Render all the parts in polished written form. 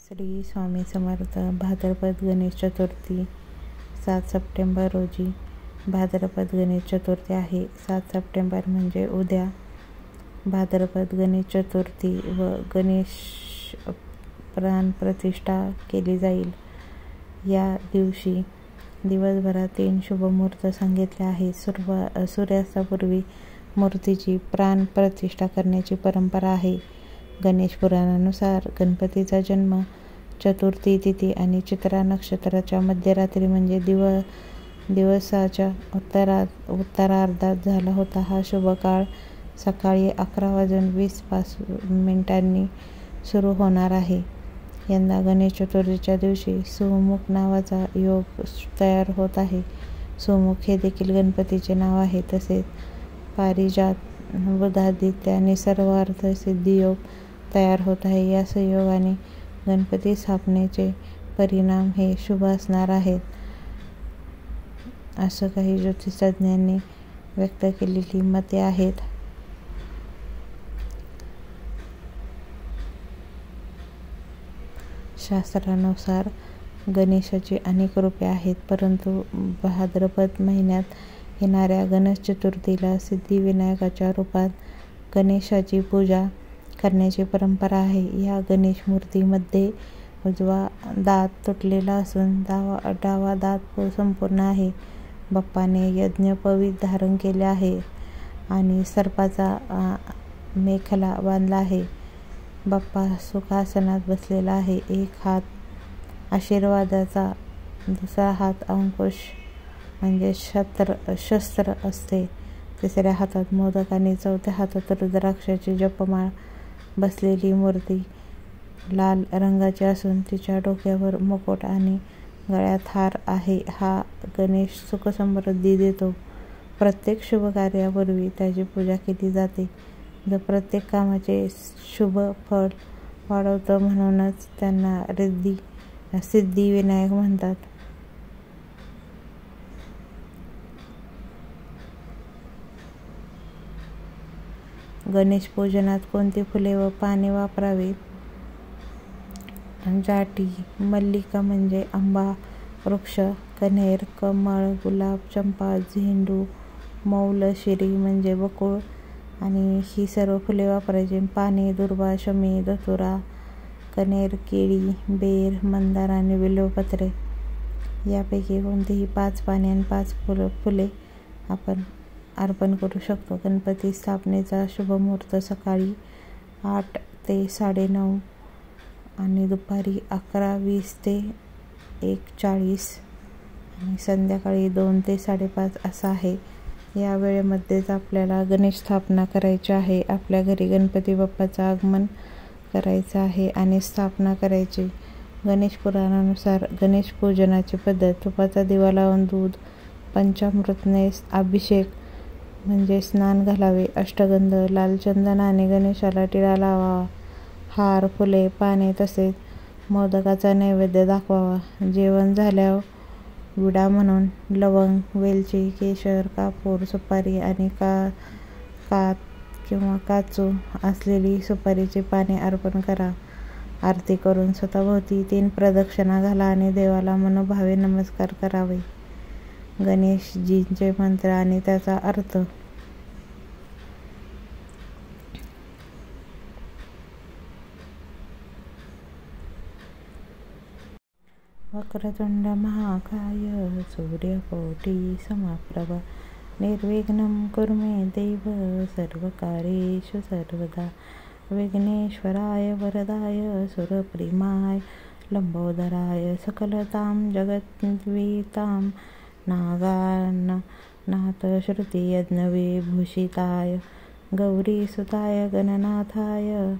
श्री स्वामी समर्थ. भाद्रपद Ganesh Chaturthi 7 September रोजी भाद्रपद गणेश चतुर्थी आहे. 7 September म्हणजे उद्या भाद्रपद गणेश चतुर्थी व गणेश प्राणप्रतिष्ठा केली जाईल. या दिवशी दिवसभरात 3 शुभ मुहूर्त सांगितले आहेत. सूर्यास्तापूर्वी मूर्तीची प्राणप्रतिष्ठा करण्याची परंपरा आहे. गणेश पुराणानुसार गणपतीचा जन्म चतुर्थी तिथी आणि चित्रा नक्षत्राच्या मध्यरात्री म्हणजे दिवसाच्या उत्तरार्धात झाला होता. हा शुभ काळ सकाळी 11:20 सुरू होणार आहे. यंदा गणेश चतुर्थीच्या दिवशी सुमुख नावाचा योग तयार होत आहे. सुमुख हे देखील गणपतीचे नाव आहे. तसेच पारिजात, बुधादित्य आणि सर्वार्थ सिद्धी योग तयार होत आहे. या संयोगाने गणपती स्थापनेचे परिणाम हे शुभ असणार आहेत, असं काही ज्योतिषतज्ञांनी व्यक्त केलेली मते आहेत. शास्त्रानुसार गणेशाची अनेक रूपे आहेत, परंतु भाद्रपद महिन्यात येणाऱ्या गणेश चतुर्थीला सिद्धिविनायकाच्या रूपात गणेशाची पूजा करण्याची परंपरा आहे. या गणेश मूर्तीमध्ये उजवा दात तुटलेला असून डावा दात संपूर्ण आहे. बाप्पाने यज्ञोपवीत धारण केले आहे आणि सर्पाचा मेखला बांधला आहे. बाप्पा सुखासनात बसलेला आहे. एक हात आशीर्वादाचा, दुसरा हात अंकुश म्हणजे शस्त्र असते, तिसऱ्या हातात मोदक आणि चौथ्या हातात रुद्राक्षाची जपमाळ बसलेली मूर्ती लाल रंगाची असून तिच्या डोक्यावर मुकुट आणि गळ्यात हार आहे. हा गणेश सुखसमृद्धी देतो. प्रत्येक शुभ कार्यापूर्वी त्याची पूजा केली जाते, जो प्रत्येक कामाचे शुभ फळ वाढवतो. म्हणूनच त्यांना सिद्धिविनायक म्हणतात. गणेश पूजनात कोणती फुले व पाने वापरावीत? जाटी, मल्लिका म्हणजे आंबा वृक्ष, कण्हेर, कमळ, गुलाब, चंपा, झेंडू, मौल, शिरी म्हणजे बकुळ आणि ही सर्व फुले वापरायची. पाने दुर्वा, शमी, धतुरा, कण्हेर, केळी, बेर, मंदार आणि बिल्वपत्रे यापैकी कोणतीही 5 पाने आणि 5 फुले आपण अर्पण करू शकतो. गणपती स्थापनेचा शुभ मुहूर्त सकाळी 8 ते 9:30 आणि दुपारी 11:20 ते 1:40 आणि संध्याकाळी 2 ते 5:30 असा आहे. या वेळेमध्येच आपल्याला गणेश स्थापना करायची आहे. आपल्या घरी गणपती बाप्पाचं आगमन करायचं आहे आणि स्थापना करायची. गणेश पुराणानुसार गणेश पूजनाची पद्धत: तुपाचा दिवा लावून दूध पंचामृतने अभिषेक म्हणजे स्नान घालावे. अष्टगंध, लाल चंदनाने गणेशाला टिळा लावावा. हार, फुले, पाने तसेच मोदकाचा नैवेद्य दाखवावा. जेवण झाल्यावर विडा म्हणून लवंग, वेलची, केशर, कापूर, सुपारी आणि कात किंवा काजू असलेली सुपारीची पाने अर्पण करा. आरती करून स्वतःभोवती 3 प्रदक्षिणा घाला आणि देवाला मनोभावे नमस्कार करावे. गणेशजींचे मंत्र आणि त्याचा अर्थ: वक्रतुंड महाकाय सूर्यकोटी समप्रभ निर्विघ्नं कुरु मे देव सर्वकार्येषु सर्वदा. विघ्नेश्वराय वरदाय सुरप्रिमाय लंबोदराय सकलतां जगद्वितां नाथ श्रुतियज्ञविभूषिताय गौरीसुताय गणनाथाय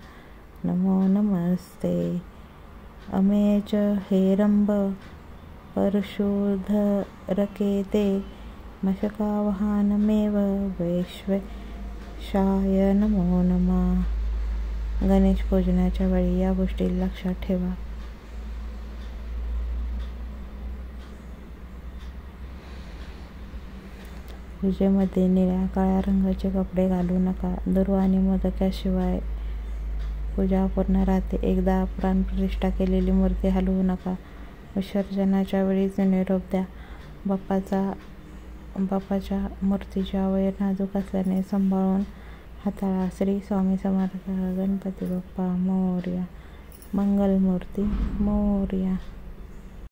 नमो नमस्ते. अमे च हेरंब परशुधरकेते मशकावहानमेव वैश्वेशाय नमो नमः. गणेश पूजनाच्या वेळी या गोष्टी लक्षात ठेवा. पूजेमध्ये निळ्या काळ्या रंगाचे कपडे घालू नका. दुर्वा आणि मोदकाशिवाय पूजा अपूर्ण राहते. एकदा प्राणप्रतिष्ठा केलेली मूर्ती हलवू नका. विसर्जनाच्या वेळीच निरोप द्या. बाप्पाच्या मूर्तीचे अवयव नाजूक असल्याने सांभाळून हाताळा. श्री स्वामी समर्थ. गणपती बाप्पा मोरया. मंगलमूर्ती मोरया.